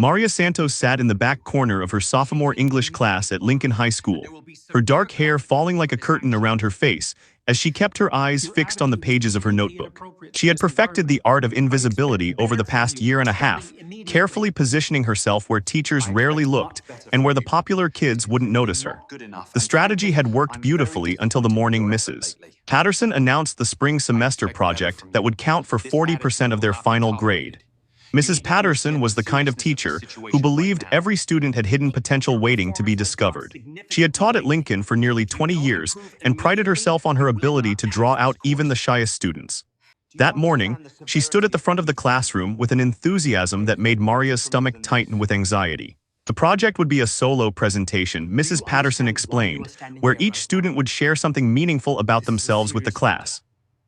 Maria Santos sat in the back corner of her sophomore English class at Lincoln High School, her dark hair falling like a curtain around her face as she kept her eyes fixed on the pages of her notebook. She had perfected the art of invisibility over the past year and a half, carefully positioning herself where teachers rarely looked and where the popular kids wouldn't notice her. The strategy had worked beautifully until the morning Mrs. Patterson announced the spring semester project that would count for 40% of their final grade. Mrs. Patterson was the kind of teacher who believed every student had hidden potential waiting to be discovered. She had taught at Lincoln for nearly 20 years and prided herself on her ability to draw out even the shyest students. That morning, she stood at the front of the classroom with an enthusiasm that made Maria's stomach tighten with anxiety. The project would be a solo presentation, Mrs. Patterson explained, where each student would share something meaningful about themselves with the class.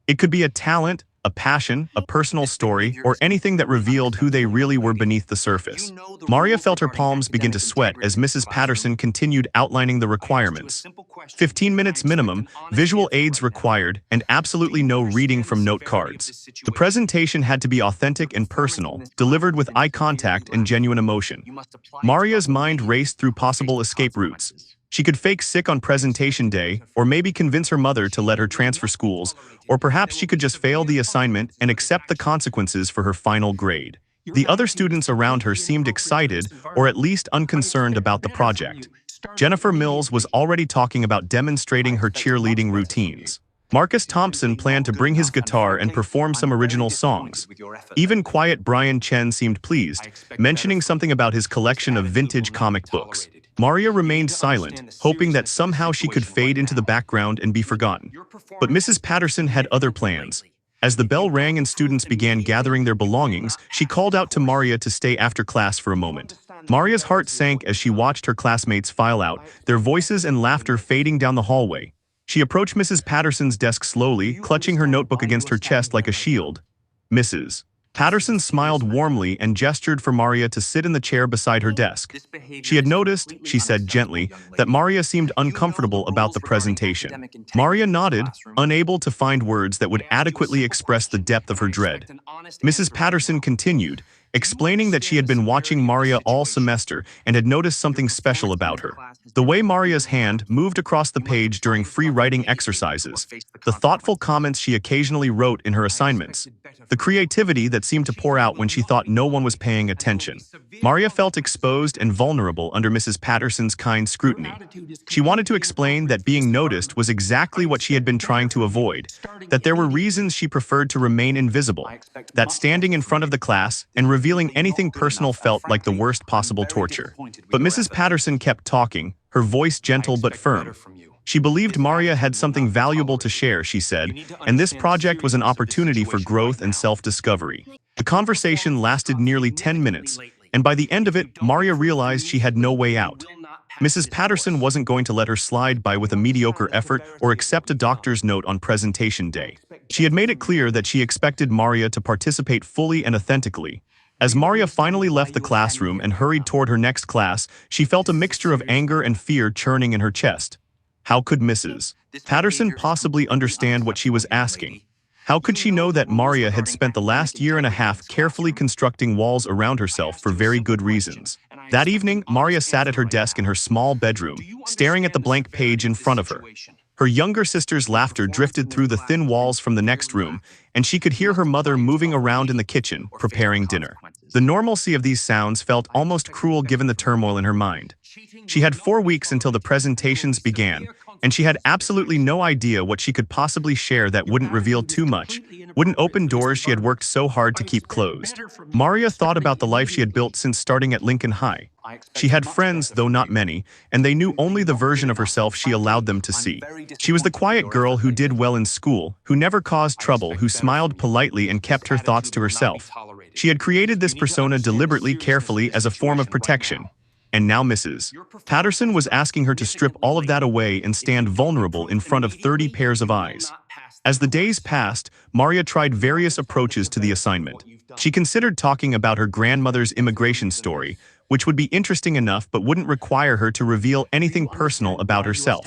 It could be a talent, a passion, a personal story, or anything that revealed who they really were beneath the surface. Maria felt her palms begin to sweat as Mrs. Patterson continued outlining the requirements. 15 minutes minimum, visual aids required, and absolutely no reading from note cards. The presentation had to be authentic and personal, delivered with eye contact and genuine emotion. Maria's mind raced through possible escape routes. She could fake sick on presentation day, or maybe convince her mother to let her transfer schools, or perhaps she could just fail the assignment and accept the consequences for her final grade. The other students around her seemed excited, or at least unconcerned about the project. Jennifer Mills was already talking about demonstrating her cheerleading routines. Marcus Thompson planned to bring his guitar and perform some original songs. Even quiet Brian Chen seemed pleased, mentioning something about his collection of vintage comic books. Maria remained silent, hoping that somehow she could fade into the background and be forgotten. But Mrs. Patterson had other plans. As the bell rang and students began gathering their belongings, she called out to Maria to stay after class for a moment. Maria's heart sank as she watched her classmates file out, their voices and laughter fading down the hallway. She approached Mrs. Patterson's desk slowly, clutching her notebook against her chest like a shield. Mrs. Patterson smiled warmly and gestured for Maria to sit in the chair beside her desk. She had noticed, she said gently, that Maria seemed uncomfortable about the presentation. Maria nodded, unable to find words that would adequately express the depth of her dread. Mrs. Patterson continued, explaining that she had been watching Maria all semester and had noticed something special about her. The way Maria's hand moved across the page during free writing exercises, the thoughtful comments she occasionally wrote in her assignments, the creativity that seemed to pour out when she thought no one was paying attention. Maria felt exposed and vulnerable under Mrs. Patterson's kind scrutiny. She wanted to explain that being noticed was exactly what she had been trying to avoid, that there were reasons she preferred to remain invisible, that standing in front of the class and revealing anything personal felt like the worst possible torture. But Mrs. Patterson kept talking, her voice gentle but firm. She believed Maria had something valuable to share, she said, and this project was an opportunity for growth and self-discovery. The conversation lasted nearly 10 minutes, and by the end of it, Maria realized she had no way out. Mrs. Patterson wasn't going to let her slide by with a mediocre effort or accept a doctor's note on presentation day. She had made it clear that she expected Maria to participate fully and authentically. As Maria finally left the classroom and hurried toward her next class, she felt a mixture of anger and fear churning in her chest. How could Mrs. Patterson possibly understand what she was asking? How could she know that Maria had spent the last year and a half carefully constructing walls around herself for very good reasons? That evening, Maria sat at her desk in her small bedroom, staring at the blank page in front of her. Her younger sister's laughter drifted through the thin walls from the next room, and she could hear her mother moving around in the kitchen, preparing dinner. The normalcy of these sounds felt almost cruel given the turmoil in her mind. She had 4 weeks until the presentations began, and she had absolutely no idea what she could possibly share that wouldn't reveal too much, wouldn't open doors she had worked so hard to keep closed. Maria thought about the life she had built since starting at Lincoln High. She had friends, though not many, and they knew only the version of herself she allowed them to see. She was the quiet girl who did well in school, who never caused trouble, who smiled politely and kept her thoughts to herself. She had created this persona deliberately, carefully, as a form of protection. And now Mrs. Patterson was asking her to strip all of that away and stand vulnerable in front of 30 pairs of eyes. As the days passed, Maria tried various approaches to the assignment. She considered talking about her grandmother's immigration story, which would be interesting enough but wouldn't require her to reveal anything personal about herself.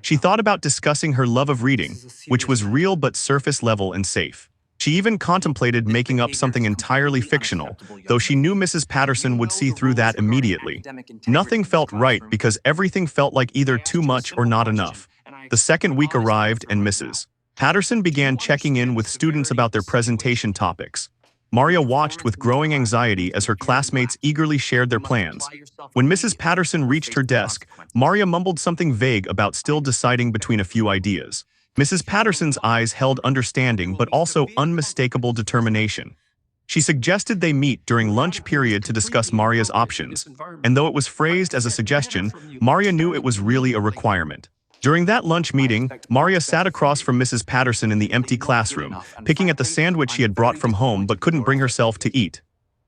She thought about discussing her love of reading, which was real but surface level and safe. She even contemplated making up something entirely fictional, though she knew Mrs. Patterson would see through that immediately. Nothing felt right because everything felt like either too much or not enough. The second week arrived and Mrs. Patterson began checking in with students about their presentation topics. Maria watched with growing anxiety as her classmates eagerly shared their plans. When Mrs. Patterson reached her desk, Maria mumbled something vague about still deciding between a few ideas. Mrs. Patterson's eyes held understanding but also unmistakable determination. She suggested they meet during lunch period to discuss Maria's options, and though it was phrased as a suggestion, Maria knew it was really a requirement. During that lunch meeting, Maria sat across from Mrs. Patterson in the empty classroom, picking at the sandwich she had brought from home but couldn't bring herself to eat.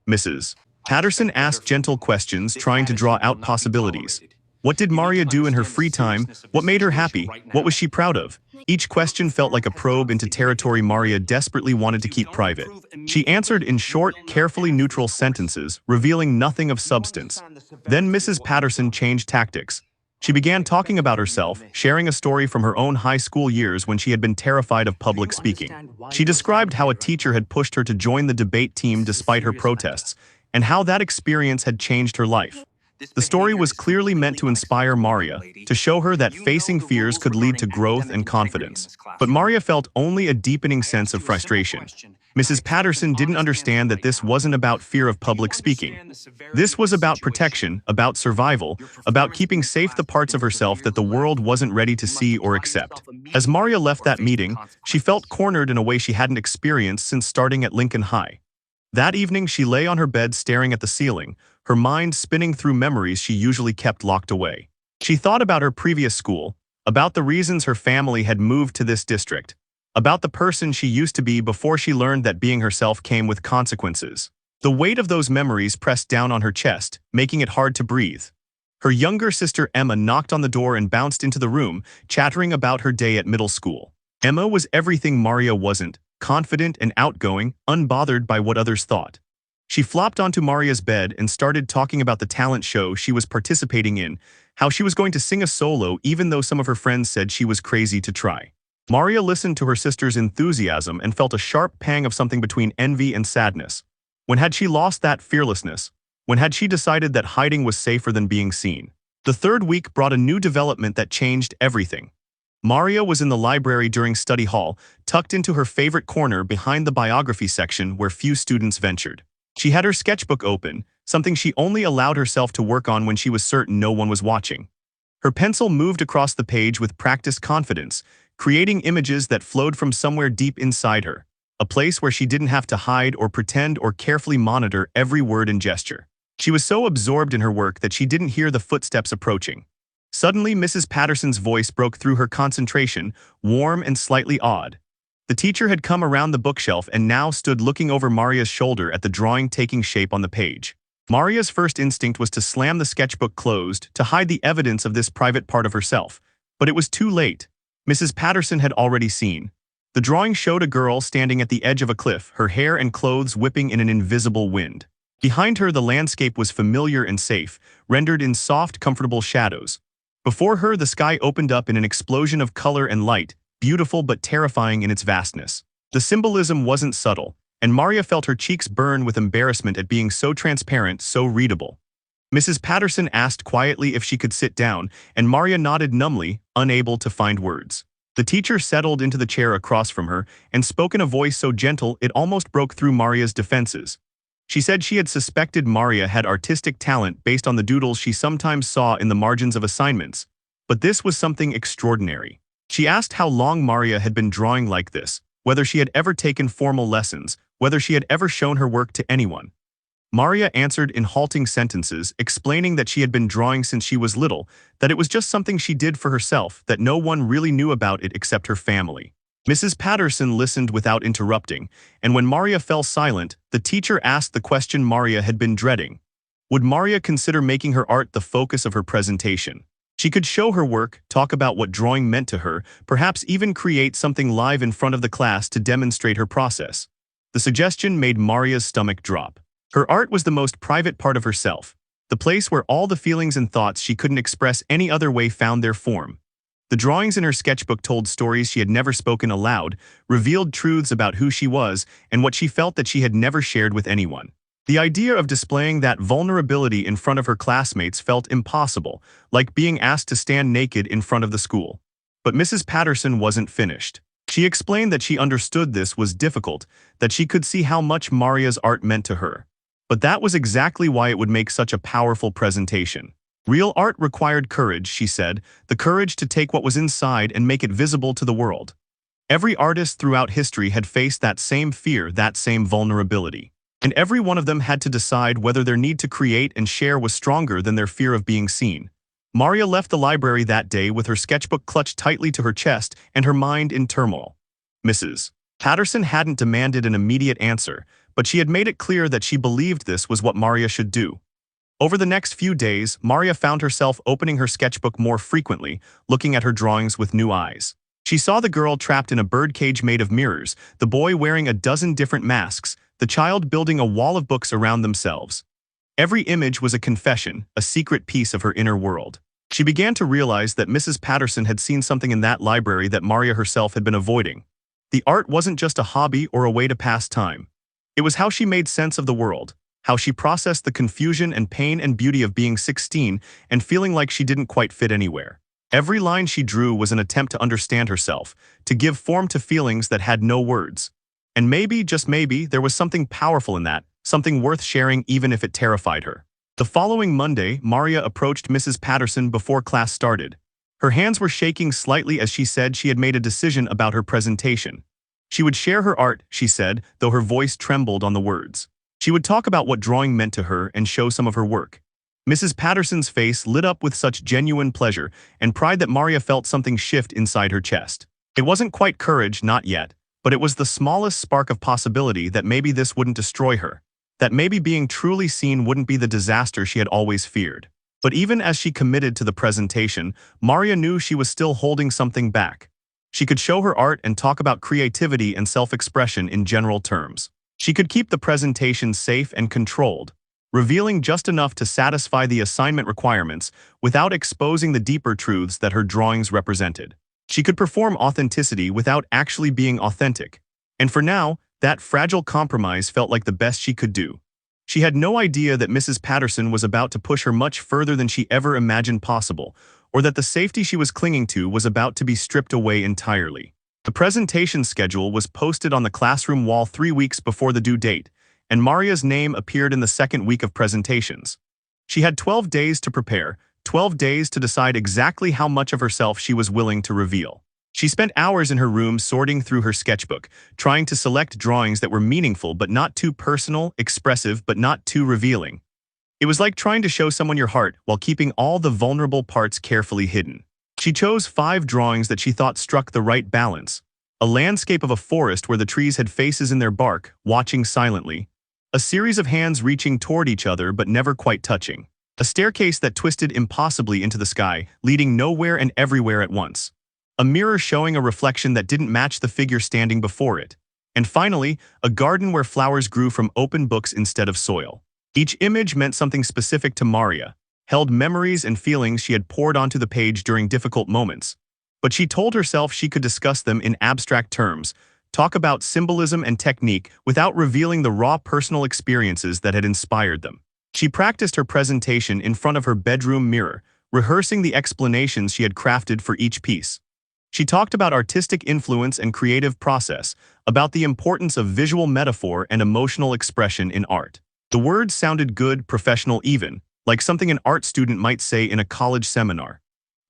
Mrs. Patterson asked gentle questions, trying to draw out possibilities. What did Maria do in her free time? What made her happy? What was she proud of? Each question felt like a probe into territory Maria desperately wanted to keep private. She answered in short, carefully neutral sentences, revealing nothing of substance. Then Mrs. Patterson changed tactics. She began talking about herself, sharing a story from her own high school years when she had been terrified of public speaking. She described how a teacher had pushed her to join the debate team despite her protests, and how that experience had changed her life. The story was clearly meant to inspire Maria, to show her that facing fears could lead to growth and confidence. But Maria felt only a deepening sense of frustration. Mrs. Patterson didn't understand that this wasn't about fear of public speaking. This was about protection, about survival, about keeping safe the parts of herself that the world wasn't ready to see or accept. As Maria left that meeting, she felt cornered in a way she hadn't experienced since starting at Lincoln High. That evening, she lay on her bed staring at the ceiling, her mind spinning through memories she usually kept locked away. She thought about her previous school, about the reasons her family had moved to this district, about the person she used to be before she learned that being herself came with consequences. The weight of those memories pressed down on her chest, making it hard to breathe. Her younger sister Emma knocked on the door and bounced into the room, chattering about her day at middle school. Emma was everything Maria wasn't, confident and outgoing, unbothered by what others thought. She flopped onto Maria's bed and started talking about the talent show she was participating in, how she was going to sing a solo even though some of her friends said she was crazy to try. Maria listened to her sister's enthusiasm and felt a sharp pang of something between envy and sadness. When had she lost that fearlessness? When had she decided that hiding was safer than being seen? The third week brought a new development that changed everything. Maria was in the library during study hall, tucked into her favorite corner behind the biography section where few students ventured. She had her sketchbook open, something she only allowed herself to work on when she was certain no one was watching. Her pencil moved across the page with practiced confidence, creating images that flowed from somewhere deep inside her, a place where she didn't have to hide or pretend or carefully monitor every word and gesture. She was so absorbed in her work that she didn't hear the footsteps approaching. Suddenly, Mrs. Patterson's voice broke through her concentration, warm and slightly awed. The teacher had come around the bookshelf and now stood looking over Maria's shoulder at the drawing taking shape on the page. Maria's first instinct was to slam the sketchbook closed to hide the evidence of this private part of herself, but it was too late. Mrs. Patterson had already seen. The drawing showed a girl standing at the edge of a cliff, her hair and clothes whipping in an invisible wind. Behind her, the landscape was familiar and safe, rendered in soft, comfortable shadows. Before her, the sky opened up in an explosion of color and light, beautiful but terrifying in its vastness. The symbolism wasn't subtle, and Maria felt her cheeks burn with embarrassment at being so transparent, so readable. Mrs. Patterson asked quietly if she could sit down, and Maria nodded numbly, unable to find words. The teacher settled into the chair across from her and spoke in a voice so gentle it almost broke through Maria's defenses. She said she had suspected Maria had artistic talent based on the doodles she sometimes saw in the margins of assignments, but this was something extraordinary. She asked how long Maria had been drawing like this, whether she had ever taken formal lessons, whether she had ever shown her work to anyone. Maria answered in halting sentences, explaining that she had been drawing since she was little, that it was just something she did for herself, that no one really knew about it except her family. Mrs. Patterson listened without interrupting, and when Maria fell silent, the teacher asked the question Maria had been dreading. Would Maria consider making her art the focus of her presentation? She could show her work, talk about what drawing meant to her, perhaps even create something live in front of the class to demonstrate her process. The suggestion made Maria's stomach drop. Her art was the most private part of herself, the place where all the feelings and thoughts she couldn't express any other way found their form. The drawings in her sketchbook told stories she had never spoken aloud, revealed truths about who she was and what she felt that she had never shared with anyone. The idea of displaying that vulnerability in front of her classmates felt impossible, like being asked to stand naked in front of the school. But Mrs. Patterson wasn't finished. She explained that she understood this was difficult, that she could see how much Maria's art meant to her. But that was exactly why it would make such a powerful presentation. Real art required courage, she said, the courage to take what was inside and make it visible to the world. Every artist throughout history had faced that same fear, that same vulnerability. And every one of them had to decide whether their need to create and share was stronger than their fear of being seen. Maria left the library that day with her sketchbook clutched tightly to her chest and her mind in turmoil. Mrs. Patterson hadn't demanded an immediate answer, but she had made it clear that she believed this was what Maria should do. Over the next few days, Maria found herself opening her sketchbook more frequently, looking at her drawings with new eyes. She saw the girl trapped in a birdcage made of mirrors, the boy wearing a dozen different masks, the child building a wall of books around themselves. Every image was a confession, a secret piece of her inner world. She began to realize that Mrs. Patterson had seen something in that library that Maria herself had been avoiding. The art wasn't just a hobby or a way to pass time. It was how she made sense of the world, how she processed the confusion and pain and beauty of being 16 and feeling like she didn't quite fit anywhere. Every line she drew was an attempt to understand herself, to give form to feelings that had no words. And maybe, just maybe, there was something powerful in that, something worth sharing even if it terrified her. The following Monday, Maria approached Mrs. Patterson before class started. Her hands were shaking slightly as she said she had made a decision about her presentation. She would share her art, she said, though her voice trembled on the words. She would talk about what drawing meant to her and show some of her work. Mrs. Patterson's face lit up with such genuine pleasure and pride that Maria felt something shift inside her chest. It wasn't quite courage, not yet, but it was the smallest spark of possibility that maybe this wouldn't destroy her, that maybe being truly seen wouldn't be the disaster she had always feared. But even as she committed to the presentation, Maria knew she was still holding something back. She could show her art and talk about creativity and self-expression in general terms. She could keep the presentation safe and controlled, revealing just enough to satisfy the assignment requirements without exposing the deeper truths that her drawings represented. She could perform authenticity without actually being authentic. And for now, that fragile compromise felt like the best she could do. She had no idea that Mrs. Patterson was about to push her much further than she ever imagined possible, or that the safety she was clinging to was about to be stripped away entirely. The presentation schedule was posted on the classroom wall 3 weeks before the due date, and Maria's name appeared in the second week of presentations. She had 12 days to prepare, 12 days to decide exactly how much of herself she was willing to reveal. She spent hours in her room sorting through her sketchbook, trying to select drawings that were meaningful but not too personal, expressive but not too revealing. It was like trying to show someone your heart while keeping all the vulnerable parts carefully hidden. She chose 5 drawings that she thought struck the right balance. A landscape of a forest where the trees had faces in their bark, watching silently. A series of hands reaching toward each other but never quite touching. A staircase that twisted impossibly into the sky, leading nowhere and everywhere at once. A mirror showing a reflection that didn't match the figure standing before it. And finally, a garden where flowers grew from open books instead of soil. Each image meant something specific to Maria, held memories and feelings she had poured onto the page during difficult moments. But she told herself she could discuss them in abstract terms, talk about symbolism and technique without revealing the raw personal experiences that had inspired them. She practiced her presentation in front of her bedroom mirror, rehearsing the explanations she had crafted for each piece. She talked about artistic influence and creative process, about the importance of visual metaphor and emotional expression in art. The words sounded good, professional even, like something an art student might say in a college seminar.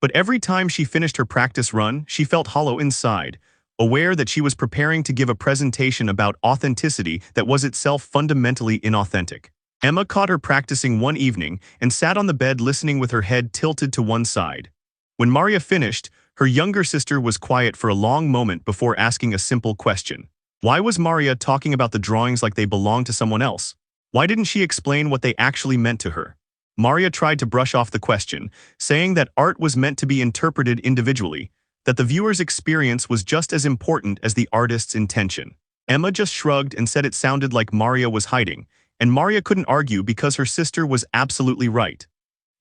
But every time she finished her practice run, she felt hollow inside, aware that she was preparing to give a presentation about authenticity that was itself fundamentally inauthentic. Emma caught her practicing one evening and sat on the bed listening with her head tilted to one side. When Maria finished, her younger sister was quiet for a long moment before asking a simple question. Why was Maria talking about the drawings like they belonged to someone else? Why didn't she explain what they actually meant to her? Maria tried to brush off the question, saying that art was meant to be interpreted individually, that the viewer's experience was just as important as the artist's intention. Emma just shrugged and said it sounded like Maria was hiding, and Maria couldn't argue because her sister was absolutely right.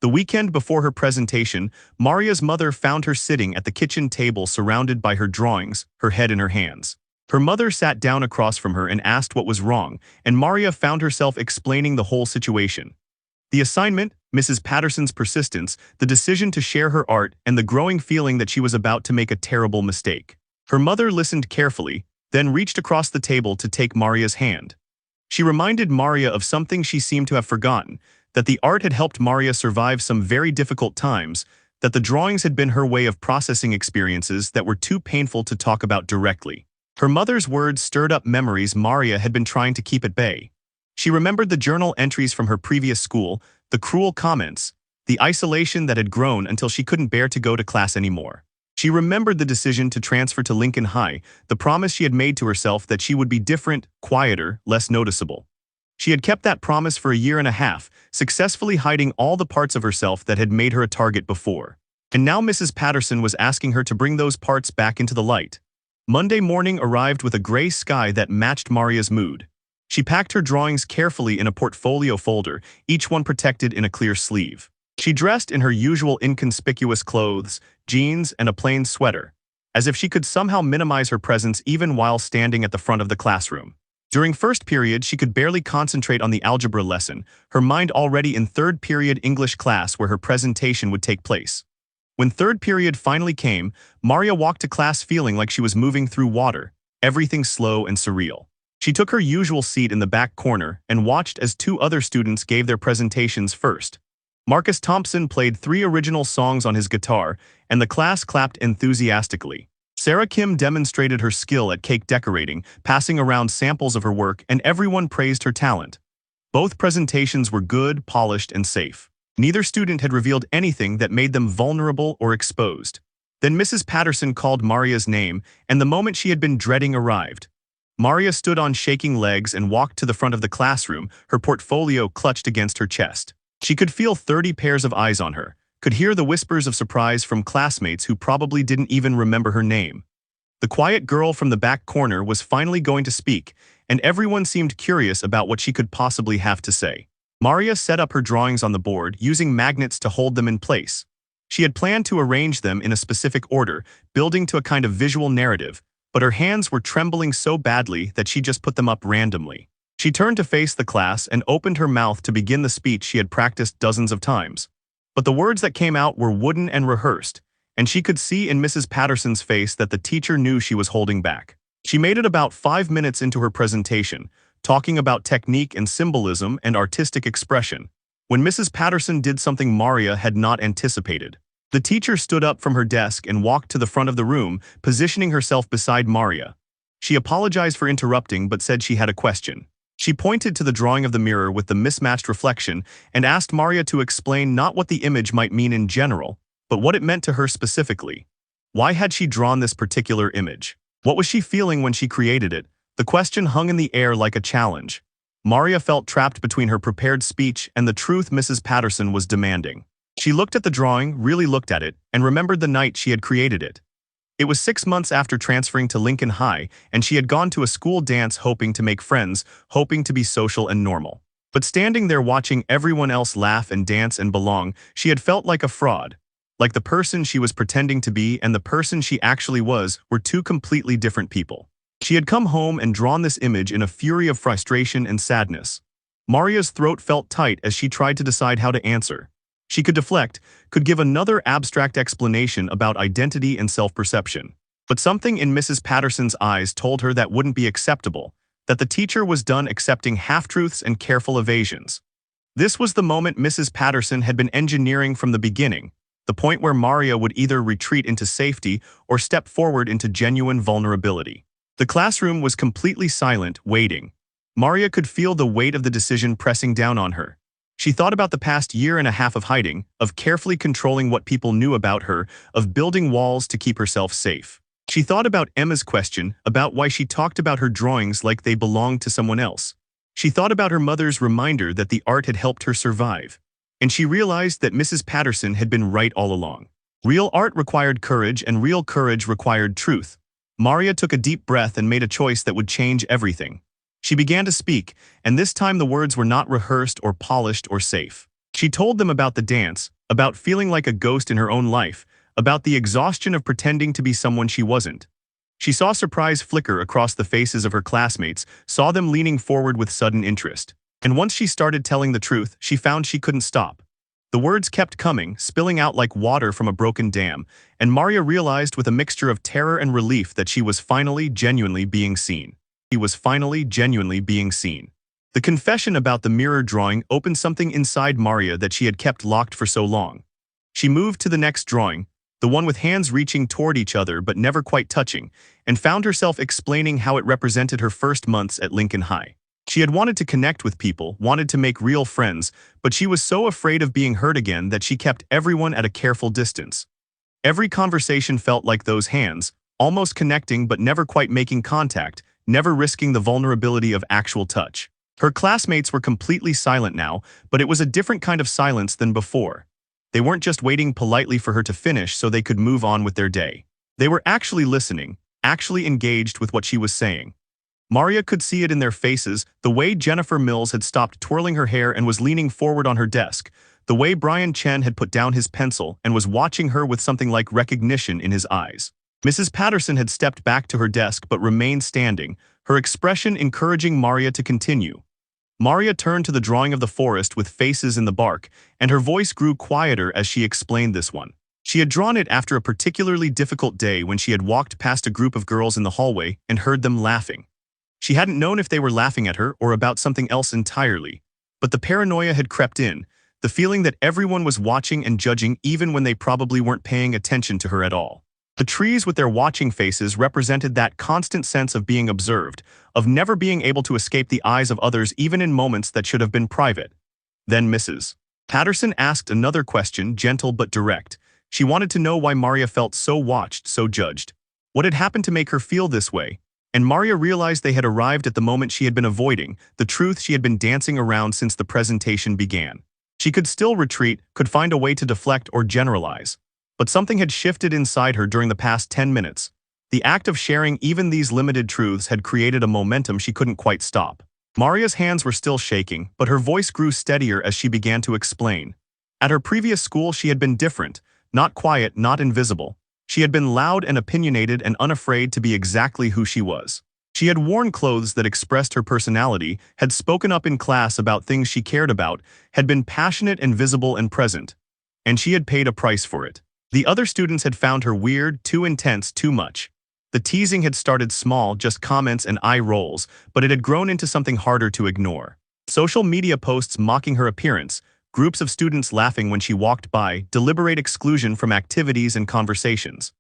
The weekend before her presentation, Maria's mother found her sitting at the kitchen table surrounded by her drawings, her head in her hands. Her mother sat down across from her and asked what was wrong, and Maria found herself explaining the whole situation. The assignment, Mrs. Patterson's persistence, the decision to share her art, and the growing feeling that she was about to make a terrible mistake. Her mother listened carefully, then reached across the table to take Maria's hand. She reminded Maria of something she seemed to have forgotten, that the art had helped Maria survive some very difficult times, that the drawings had been her way of processing experiences that were too painful to talk about directly. Her mother's words stirred up memories Maria had been trying to keep at bay. She remembered the journal entries from her previous school, the cruel comments, the isolation that had grown until she couldn't bear to go to class anymore. She remembered the decision to transfer to Lincoln High, the promise she had made to herself that she would be different, quieter, less noticeable. She had kept that promise for a year and a half, successfully hiding all the parts of herself that had made her a target before. And now Mrs. Patterson was asking her to bring those parts back into the light. Monday morning arrived with a gray sky that matched Maria's mood. She packed her drawings carefully in a portfolio folder, each one protected in a clear sleeve. She dressed in her usual inconspicuous clothes, jeans and a plain sweater, as if she could somehow minimize her presence even while standing at the front of the classroom. During first period, she could barely concentrate on the algebra lesson, her mind already in third period English class where her presentation would take place. When third period finally came, Maria walked to class feeling like she was moving through water, everything slow and surreal. She took her usual seat in the back corner and watched as two other students gave their presentations first. Marcus Thompson played 3 original songs on his guitar, and the class clapped enthusiastically. Sarah Kim demonstrated her skill at cake decorating, passing around samples of her work, and everyone praised her talent. Both presentations were good, polished, and safe. Neither student had revealed anything that made them vulnerable or exposed. Then Mrs. Patterson called Maria's name, and the moment she had been dreading arrived. Maria stood on shaking legs and walked to the front of the classroom, her portfolio clutched against her chest. She could feel 30 pairs of eyes on her, could hear the whispers of surprise from classmates who probably didn't even remember her name. The quiet girl from the back corner was finally going to speak, and everyone seemed curious about what she could possibly have to say. Maria set up her drawings on the board, using magnets to hold them in place. She had planned to arrange them in a specific order, building to a kind of visual narrative, but her hands were trembling so badly that she just put them up randomly. She turned to face the class and opened her mouth to begin the speech she had practiced dozens of times. But the words that came out were wooden and rehearsed, and she could see in Mrs. Patterson's face that the teacher knew she was holding back. She made it about 5 minutes into her presentation, talking about technique and symbolism and artistic expression, when Mrs. Patterson did something Maria had not anticipated. The teacher stood up from her desk and walked to the front of the room, positioning herself beside Maria. She apologized for interrupting but said she had a question. She pointed to the drawing of the mirror with the mismatched reflection and asked Maria to explain not what the image might mean in general, but what it meant to her specifically. Why had she drawn this particular image? What was she feeling when she created it? The question hung in the air like a challenge. Maria felt trapped between her prepared speech and the truth Mrs. Patterson was demanding. She looked at the drawing, really looked at it, and remembered the night she had created it. It was 6 months after transferring to Lincoln High, and she had gone to a school dance hoping to make friends, hoping to be social and normal. But standing there watching everyone else laugh and dance and belong, she had felt like a fraud. Like the person she was pretending to be and the person she actually was were two completely different people. She had come home and drawn this image in a fury of frustration and sadness. Maria's throat felt tight as she tried to decide how to answer. She could deflect, could give another abstract explanation about identity and self-perception. But something in Mrs. Patterson's eyes told her that wouldn't be acceptable, that the teacher was done accepting half-truths and careful evasions. This was the moment Mrs. Patterson had been engineering from the beginning, the point where Maria would either retreat into safety or step forward into genuine vulnerability. The classroom was completely silent, waiting. Maria could feel the weight of the decision pressing down on her. She thought about the past year and a half of hiding, of carefully controlling what people knew about her, of building walls to keep herself safe. She thought about Emma's question, about why she talked about her drawings like they belonged to someone else. She thought about her mother's reminder that the art had helped her survive. And she realized that Mrs. Patterson had been right all along. Real art required courage, and real courage required truth. Maria took a deep breath and made a choice that would change everything. She began to speak, and this time the words were not rehearsed or polished or safe. She told them about the dance, about feeling like a ghost in her own life, about the exhaustion of pretending to be someone she wasn't. She saw surprise flicker across the faces of her classmates, saw them leaning forward with sudden interest. And once she started telling the truth, she found she couldn't stop. The words kept coming, spilling out like water from a broken dam, and Maria realized with a mixture of terror and relief that she was finally genuinely being seen. She was finally genuinely being seen. The confession about the mirror drawing opened something inside Maria that she had kept locked for so long. She moved to the next drawing, the one with hands reaching toward each other but never quite touching, and found herself explaining how it represented her first months at Lincoln High. She had wanted to connect with people, wanted to make real friends, but she was so afraid of being hurt again that she kept everyone at a careful distance. Every conversation felt like those hands, almost connecting but never quite making contact, never risking the vulnerability of actual touch. Her classmates were completely silent now, but it was a different kind of silence than before. They weren't just waiting politely for her to finish so they could move on with their day. They were actually listening, actually engaged with what she was saying. Maria could see it in their faces, the way Jennifer Mills had stopped twirling her hair and was leaning forward on her desk, the way Brian Chen had put down his pencil and was watching her with something like recognition in his eyes. Mrs. Patterson had stepped back to her desk but remained standing, her expression encouraging Maria to continue. Maria turned to the drawing of the forest with faces in the bark, and her voice grew quieter as she explained this one. She had drawn it after a particularly difficult day when she had walked past a group of girls in the hallway and heard them laughing. She hadn't known if they were laughing at her or about something else entirely, but the paranoia had crept in, the feeling that everyone was watching and judging even when they probably weren't paying attention to her at all. The trees with their watching faces represented that constant sense of being observed, of never being able to escape the eyes of others even in moments that should have been private. Then Mrs. Patterson asked another question, gentle but direct. She wanted to know why Maria felt so watched, so judged. What had happened to make her feel this way? And Maria realized they had arrived at the moment she had been avoiding, the truth she had been dancing around since the presentation began. She could still retreat, could find a way to deflect or generalize. But something had shifted inside her during the past 10 minutes. The act of sharing even these limited truths had created a momentum she couldn't quite stop. Maria's hands were still shaking, but her voice grew steadier as she began to explain. At her previous school she had been different, not quiet, not invisible. She had been loud and opinionated and unafraid to be exactly who she was. She had worn clothes that expressed her personality, had spoken up in class about things she cared about, had been passionate and visible and present. And she had paid a price for it. The other students had found her weird, too intense, too much. The teasing had started small, just comments and eye rolls, but it had grown into something harder to ignore. Social media posts mocking her appearance, groups of students laughing when she walked by, deliberate exclusion from activities and conversations.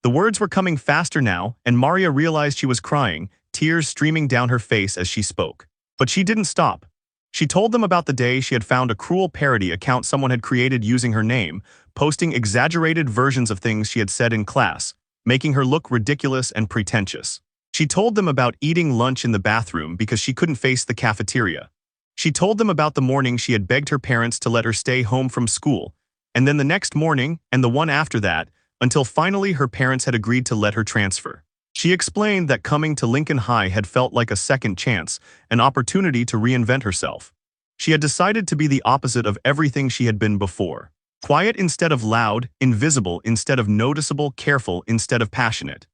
The words were coming faster now, and Maria realized she was crying, tears streaming down her face as she spoke. But she didn't stop. She told them about the day she had found a cruel parody account someone had created using her name, posting exaggerated versions of things she had said in class, making her look ridiculous and pretentious. She told them about eating lunch in the bathroom because she couldn't face the cafeteria. She told them about the morning she had begged her parents to let her stay home from school, and then the next morning, and the one after that, until finally her parents had agreed to let her transfer. She explained that coming to Lincoln High had felt like a second chance, an opportunity to reinvent herself. She had decided to be the opposite of everything she had been before. Quiet instead of loud, invisible instead of noticeable, careful instead of passionate.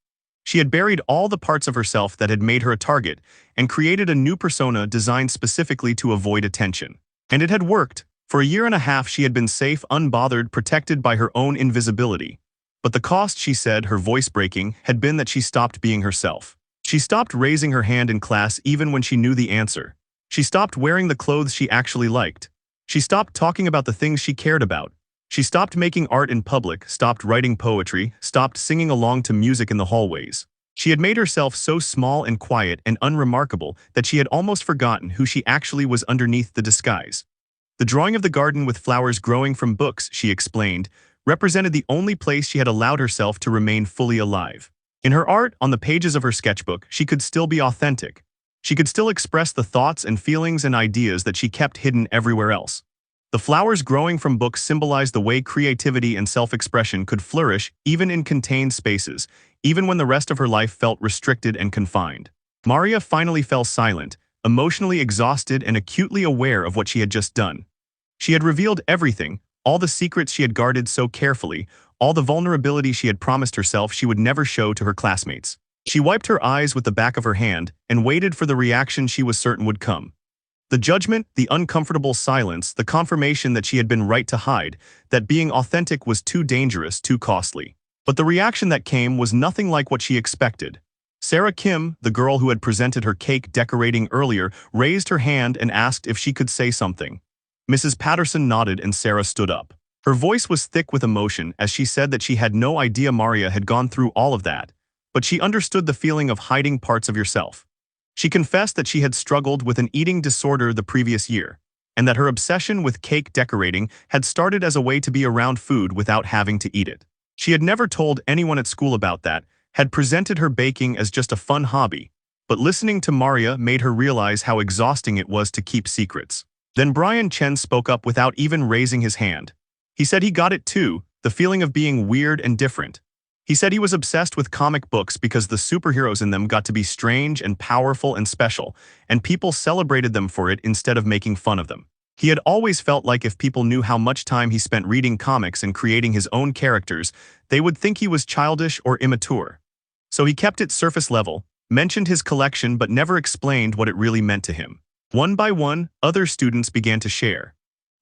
She had buried all the parts of herself that had made her a target and created a new persona designed specifically to avoid attention. And it had worked. For a year and a half she had been safe, unbothered, protected by her own invisibility. But the cost, she said, her voice breaking, had been that she stopped being herself. She stopped raising her hand in class even when she knew the answer. She stopped wearing the clothes she actually liked. She stopped talking about the things she cared about. She stopped making art in public, stopped writing poetry, stopped singing along to music in the hallways. She had made herself so small and quiet and unremarkable that she had almost forgotten who she actually was underneath the disguise. The drawing of the garden with flowers growing from books, she explained, represented the only place she had allowed herself to remain fully alive. In her art, on the pages of her sketchbook, she could still be authentic. She could still express the thoughts and feelings and ideas that she kept hidden everywhere else. The flowers growing from books symbolized the way creativity and self-expression could flourish even in contained spaces, even when the rest of her life felt restricted and confined. Maria finally fell silent, emotionally exhausted and acutely aware of what she had just done. She had revealed everything, all the secrets she had guarded so carefully, all the vulnerability she had promised herself she would never show to her classmates. She wiped her eyes with the back of her hand and waited for the reaction she was certain would come. The judgment, the uncomfortable silence, the confirmation that she had been right to hide, that being authentic was too dangerous, too costly. But the reaction that came was nothing like what she expected. Sarah Kim, the girl who had presented her cake decorating earlier, raised her hand and asked if she could say something. Mrs. Patterson nodded and Sarah stood up. Her voice was thick with emotion as she said that she had no idea Maria had gone through all of that, but she understood the feeling of hiding parts of yourself. She confessed that she had struggled with an eating disorder the previous year, and that her obsession with cake decorating had started as a way to be around food without having to eat it. She had never told anyone at school about that, had presented her baking as just a fun hobby, but listening to Maria made her realize how exhausting it was to keep secrets. Then Brian Chen spoke up without even raising his hand. He said he got it too, the feeling of being weird and different. He said he was obsessed with comic books because the superheroes in them got to be strange and powerful and special, and people celebrated them for it instead of making fun of them. He had always felt like if people knew how much time he spent reading comics and creating his own characters, they would think he was childish or immature. So he kept it surface level, mentioned his collection but never explained what it really meant to him. One by one, other students began to share.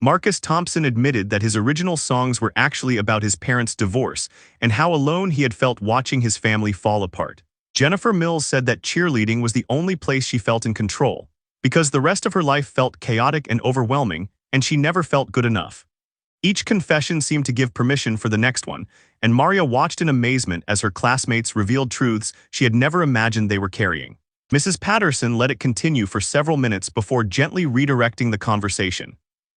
Marcus Thompson admitted that his original songs were actually about his parents' divorce and how alone he had felt watching his family fall apart. Jennifer Mills said that cheerleading was the only place she felt in control, because the rest of her life felt chaotic and overwhelming, and she never felt good enough. Each confession seemed to give permission for the next one, and Maria watched in amazement as her classmates revealed truths she had never imagined they were carrying. Mrs. Patterson let it continue for several minutes before gently redirecting the conversation.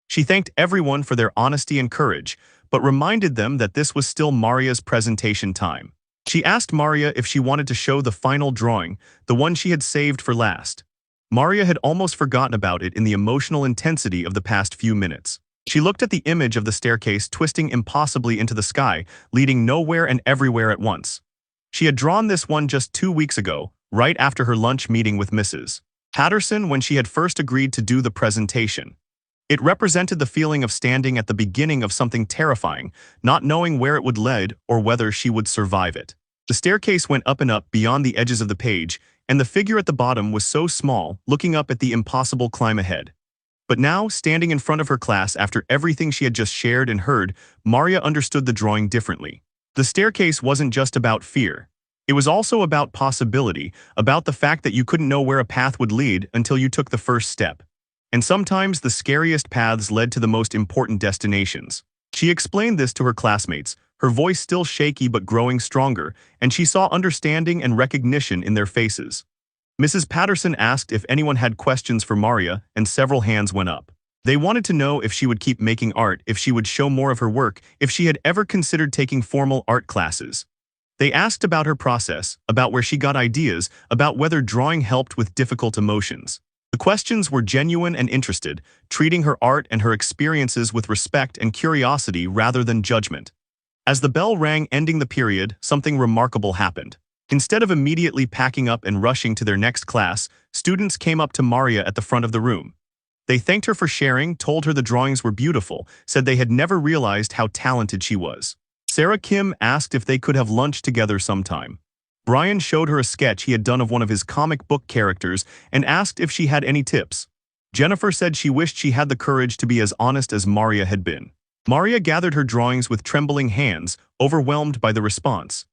She thanked everyone for their honesty and courage, but reminded them that this was still Maria's presentation time. She asked Maria if she wanted to show the final drawing, the one she had saved for last. Maria had almost forgotten about it in the emotional intensity of the past few minutes. She looked at the image of the staircase twisting impossibly into the sky, leading nowhere and everywhere at once. She had drawn this one just 2 weeks ago, right after her lunch meeting with Mrs. Patterson when she had first agreed to do the presentation. It represented the feeling of standing at the beginning of something terrifying, not knowing where it would lead or whether she would survive it. The staircase went up and up beyond the edges of the page, and the figure at the bottom was so small, looking up at the impossible climb ahead. But now, standing in front of her class after everything she had just shared and heard, Maria understood the drawing differently. The staircase wasn't just about fear. It was also about possibility, about the fact that you couldn't know where a path would lead until you took the first step. And sometimes the scariest paths led to the most important destinations. She explained this to her classmates, her voice still shaky but growing stronger, and she saw understanding and recognition in their faces. Mrs. Patterson asked if anyone had questions for Maria, and several hands went up. They wanted to know if she would keep making art, if she would show more of her work, if she had ever considered taking formal art classes. They asked about her process, about where she got ideas, about whether drawing helped with difficult emotions. The questions were genuine and interested, treating her art and her experiences with respect and curiosity rather than judgment. As the bell rang ending the period, something remarkable happened. Instead of immediately packing up and rushing to their next class, students came up to Maria at the front of the room. They thanked her for sharing, told her the drawings were beautiful, said they had never realized how talented she was. Sarah Kim asked if they could have lunch together sometime. Brian showed her a sketch he had done of one of his comic book characters and asked if she had any tips. Jennifer said she wished she had the courage to be as honest as Maria had been. Maria gathered her drawings with trembling hands, overwhelmed by the response.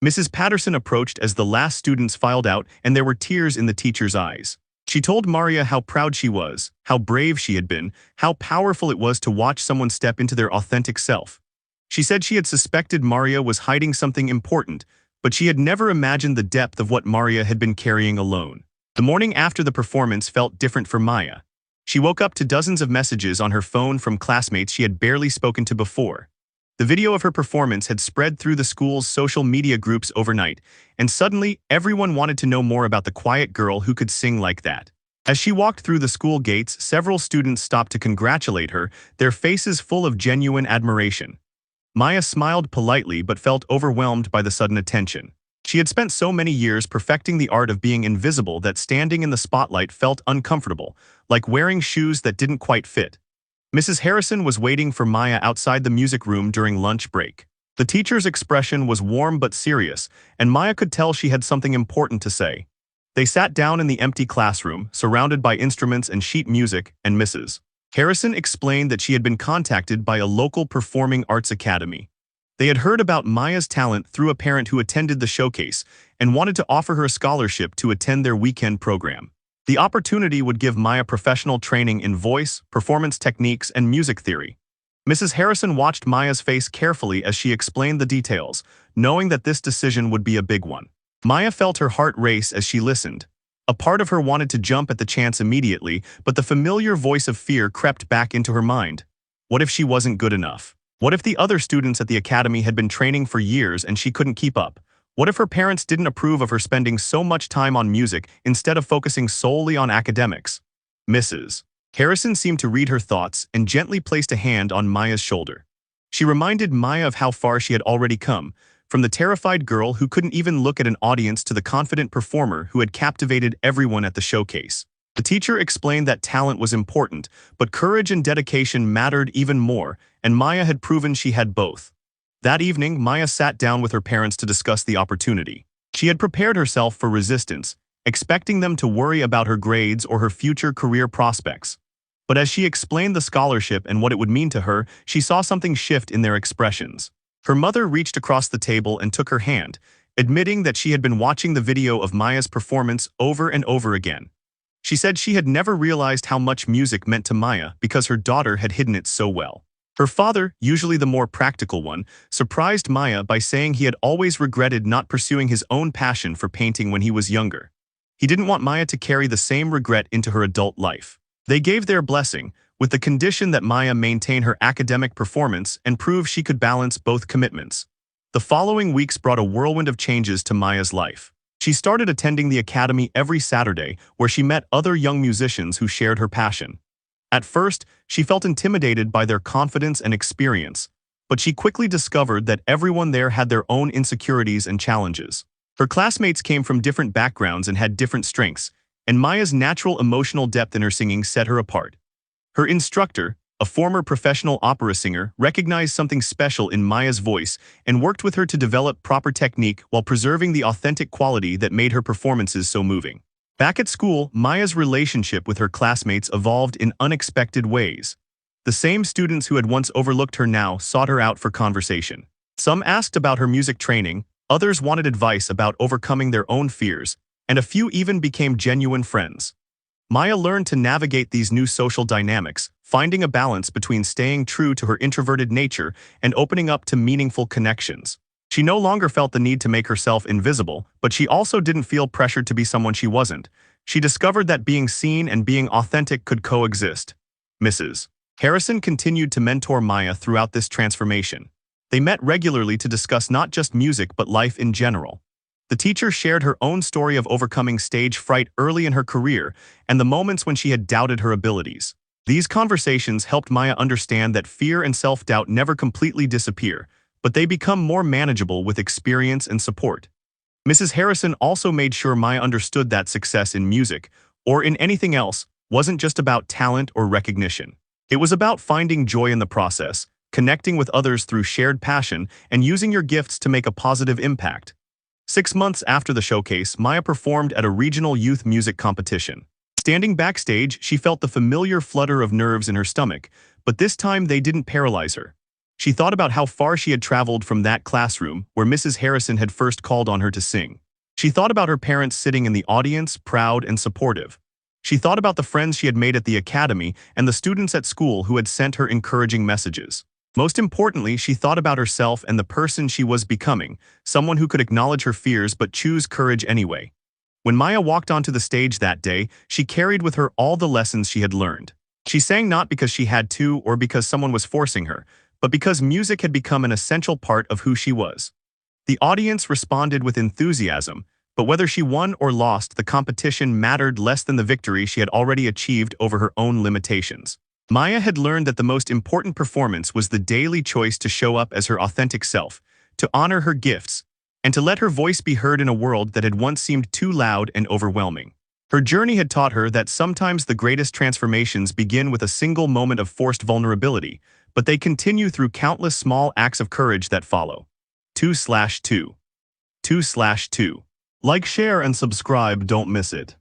Mrs. Patterson approached as the last students filed out, and there were tears in the teacher's eyes. She told Maria how proud she was, how brave she had been, how powerful it was to watch someone step into their authentic self. She said she had suspected Maria was hiding something important, but she had never imagined the depth of what Maria had been carrying alone. The morning after the performance felt different for Maya. She woke up to dozens of messages on her phone from classmates she had barely spoken to before. The video of her performance had spread through the school's social media groups overnight, and suddenly everyone wanted to know more about the quiet girl who could sing like that. As she walked through the school gates, several students stopped to congratulate her, their faces full of genuine admiration. Maya smiled politely but felt overwhelmed by the sudden attention. She had spent so many years perfecting the art of being invisible that standing in the spotlight felt uncomfortable, like wearing shoes that didn't quite fit. Mrs. Harrison was waiting for Maya outside the music room during lunch break. The teacher's expression was warm but serious, and Maya could tell she had something important to say. They sat down in the empty classroom, surrounded by instruments and sheet music, and Mrs. Harrison explained that she had been contacted by a local performing arts academy. They had heard about Maya's talent through a parent who attended the showcase and wanted to offer her a scholarship to attend their weekend program. The opportunity would give Maya professional training in voice, performance techniques, and music theory. Mrs. Harrison watched Maya's face carefully as she explained the details, knowing that this decision would be a big one. Maya felt her heart race as she listened. A part of her wanted to jump at the chance immediately, but the familiar voice of fear crept back into her mind. What if she wasn't good enough? What if the other students at the academy had been training for years and she couldn't keep up? What if her parents didn't approve of her spending so much time on music instead of focusing solely on academics? Mrs. Harrison seemed to read her thoughts and gently placed a hand on Maya's shoulder. She reminded Maya of how far she had already come, from the terrified girl who couldn't even look at an audience to the confident performer who had captivated everyone at the showcase. The teacher explained that talent was important, but courage and dedication mattered even more, and Maya had proven she had both. That evening, Maya sat down with her parents to discuss the opportunity. She had prepared herself for resistance, expecting them to worry about her grades or her future career prospects. But as she explained the scholarship and what it would mean to her, she saw something shift in their expressions. Her mother reached across the table and took her hand, admitting that she had been watching the video of Maya's performance over and over again. She said she had never realized how much music meant to Maya because her daughter had hidden it so well. Her father, usually the more practical one, surprised Maya by saying he had always regretted not pursuing his own passion for painting when he was younger. He didn't want Maya to carry the same regret into her adult life. They gave their blessing, with the condition that Maya maintain her academic performance and prove she could balance both commitments. The following weeks brought a whirlwind of changes to Maya's life. She started attending the academy every Saturday, where she met other young musicians who shared her passion. At first, she felt intimidated by their confidence and experience, but she quickly discovered that everyone there had their own insecurities and challenges. Her classmates came from different backgrounds and had different strengths, and Maya's natural emotional depth in her singing set her apart. Her instructor, a former professional opera singer, recognized something special in Maya's voice and worked with her to develop proper technique while preserving the authentic quality that made her performances so moving. Back at school, Maya's relationship with her classmates evolved in unexpected ways. The same students who had once overlooked her now sought her out for conversation. Some asked about her music training, others wanted advice about overcoming their own fears, and a few even became genuine friends. Maya learned to navigate these new social dynamics, finding a balance between staying true to her introverted nature and opening up to meaningful connections. She no longer felt the need to make herself invisible, but she also didn't feel pressured to be someone she wasn't. She discovered that being seen and being authentic could coexist. Mrs. Harrison continued to mentor Maya throughout this transformation. They met regularly to discuss not just music but life in general. The teacher shared her own story of overcoming stage fright early in her career and the moments when she had doubted her abilities. These conversations helped Maya understand that fear and self-doubt never completely disappear, but they become more manageable with experience and support. Mrs. Harrison also made sure Maya understood that success in music, or in anything else, wasn't just about talent or recognition. It was about finding joy in the process, connecting with others through shared passion, and using your gifts to make a positive impact. 6 months after the showcase, Maya performed at a regional youth music competition. Standing backstage, she felt the familiar flutter of nerves in her stomach, but this time they didn't paralyze her. She thought about how far she had traveled from that classroom where Mrs. Harrison had first called on her to sing. She thought about her parents sitting in the audience, proud and supportive. She thought about the friends she had made at the academy and the students at school who had sent her encouraging messages. Most importantly, she thought about herself and the person she was becoming, someone who could acknowledge her fears but choose courage anyway. When Maya walked onto the stage that day, she carried with her all the lessons she had learned. She sang not because she had to or because someone was forcing her, but because music had become an essential part of who she was. The audience responded with enthusiasm, but whether she won or lost, the competition mattered less than the victory she had already achieved over her own limitations. Maya had learned that the most important performance was the daily choice to show up as her authentic self, to honor her gifts, and to let her voice be heard in a world that had once seemed too loud and overwhelming. Her journey had taught her that sometimes the greatest transformations begin with a single moment of forced vulnerability, but they continue through countless small acts of courage that follow. 2/2. 2/2. Like, share, and subscribe, don't miss it.